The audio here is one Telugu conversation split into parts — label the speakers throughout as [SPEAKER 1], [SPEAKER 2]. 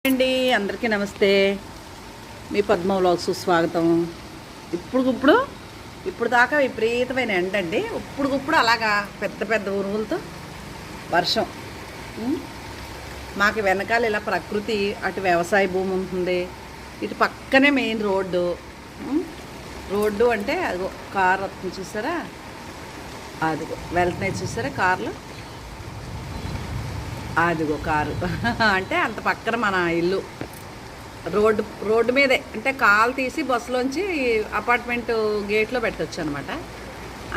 [SPEAKER 1] అండి అందరికీ నమస్తే. మీ పద్మ వ్లాగ్స్ స్వాగతం. ఇప్పుడు దాకా విపరీతమైన ఎండ అండి. ఇప్పుడు అలాగా పెద్ద పెద్ద ఉరుములతో వర్షం. మాకు వెనకాల ఇలా ప్రకృతి, అటు వ్యవసాయ భూమి ఉంటుంది, ఇటు పక్కనే మెయిన్ రోడ్డు అంటే అదిగో కారు వస్తుంది చూసారా, అదిగో వెళ్తున్నాయి చూసారా కార్లు, అదిగో కారు అంటే అంత పక్కన మన ఇల్లు. రోడ్డు మీదే అంటే కాలు తీసి బస్సులోంచి అపార్ట్మెంట్ గేట్లో పెట్టచ్చు అనమాట.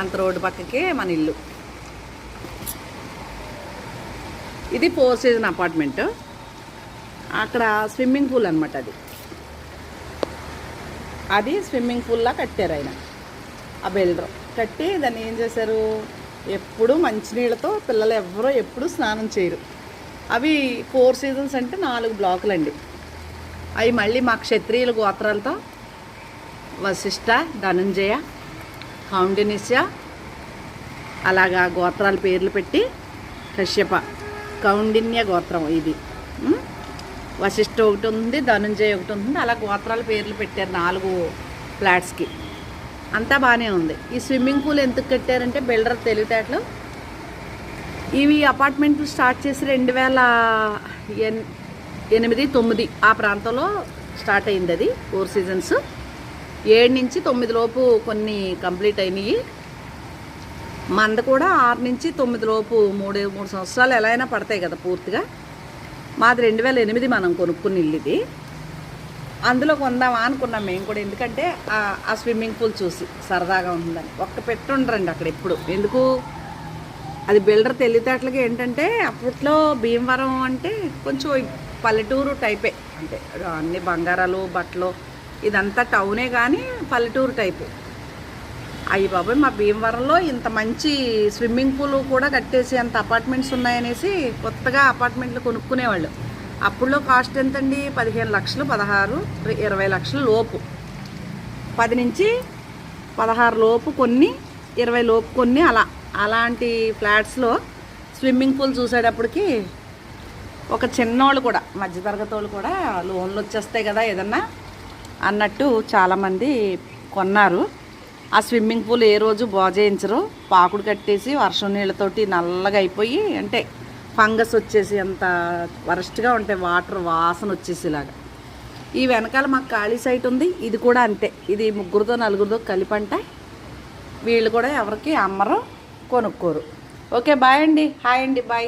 [SPEAKER 1] అంత రోడ్డు పక్కకే మన ఇల్లు. ఇది 4 సీజన్ అపార్ట్మెంట్. అక్కడ స్విమ్మింగ్ పూల్ అనమాట. అది స్విమ్మింగ్ పూల్లా కట్టారు ఆయన, ఆ బిల్డర్ కట్టి దాన్ని ఏం చేశారు, ఎప్పుడు మంచినీళ్ళతో పిల్లలు ఎవరో ఎప్పుడు స్నానం చేయరు. అవి 4 సీజన్స్ అంటే 4 బ్లాకులు అండి. అవి మళ్ళీ మా క్షత్రియుల గోత్రాలతో వశిష్ఠ, ధనంజయ, కౌండిన్య అలాగా గోత్రాల పేర్లు పెట్టి, కశ్యప కౌండిన్య గోత్రం ఇది, వశిష్ఠ ఒకటి ఉంది, ధనంజయ ఒకటి ఉంది, అలా గోత్రాల పేర్లు పెట్టారు 4 ఫ్లాట్స్కి. అంతా బాగానే ఉంది. ఈ స్విమ్మింగ్ పూల్ ఎందుకు కట్టారంటే బిల్డర్ తెలివితేటలు. ఇవి అపార్ట్మెంట్లు స్టార్ట్ చేసి 2008-9 ఆ ప్రాంతంలో స్టార్ట్ అయింది. అది 4 సీజన్స్. 7 నుంచి 9 లోపు కొన్ని కంప్లీట్ అయినాయి. మంద కూడా 6 నుంచి 9 లోపు 3 సంవత్సరాలు ఎలా అయినా పడతాయి కదా పూర్తిగా. మాది 2008 మనం కొనుక్కుని ఇల్లు ఇది. అందులో కొందామా అనుకున్నాం మేము కూడా, ఎందుకంటే ఆ స్విమ్మింగ్ పూల్ చూసి సరదాగా ఉంటుందని. ఒక్క పెట్టుండరండి అక్కడ ఎప్పుడు. ఎందుకు, అది బిల్డర్ తెలివితేటలకి ఏంటంటే, అప్పట్లో భీమవరం అంటే కొంచెం పల్లెటూరు టైపే, అంటే అన్ని బంగారాలు బట్టలు ఇదంతా టౌనే కానీ పల్లెటూరు టైపు. అయ్యి బాబాయ్, మా భీమవరంలో ఇంత మంచి స్విమ్మింగ్ పూల్ కూడా కట్టేసి అంత అపార్ట్మెంట్స్ ఉన్నాయనేసి కొత్తగా అపార్ట్మెంట్లు కొనుక్కునేవాళ్ళు. అప్పుడులో కాస్ట్ ఎంతండి, 15 లక్షలు, 16, 20 లక్షల లోపు. 10 నుంచి 16 లోపు కొన్ని, 20 లోపు కొన్ని, అలాంటి ఫ్లాట్స్లో స్విమ్మింగ్ పూల్ చూసేటప్పటికి ఒక చిన్నోళ్ళు కూడా, మధ్యతరగతి వాళ్ళు కూడా లోన్లు వచ్చేస్తాయి కదా ఏదన్నా అన్నట్టు చాలామంది కొన్నారు. ఆ స్విమ్మింగ్ పూల్ ఏ రోజు బాగు చేయించరు. పాకుడు కట్టేసి వర్షం నీళ్ళతోటి నల్లగా అయిపోయి, అంటే ఫంగస్ వచ్చేసి అంత వరస్ట్గా ఉంటాయి, వాటర్ వాసన వచ్చేసేలాగా. ఈ వెనకాల మాకు ఖాళీ సైట్ ఉంది, ఇది కూడా అంతే. ఇది 3-4 కలిపంట. వీళ్ళు కూడా ఎవరికి అమ్మరు, కొనుక్కోరు. ఓకే, బాయ్ అండి, హాయ్ అండి, బాయ్.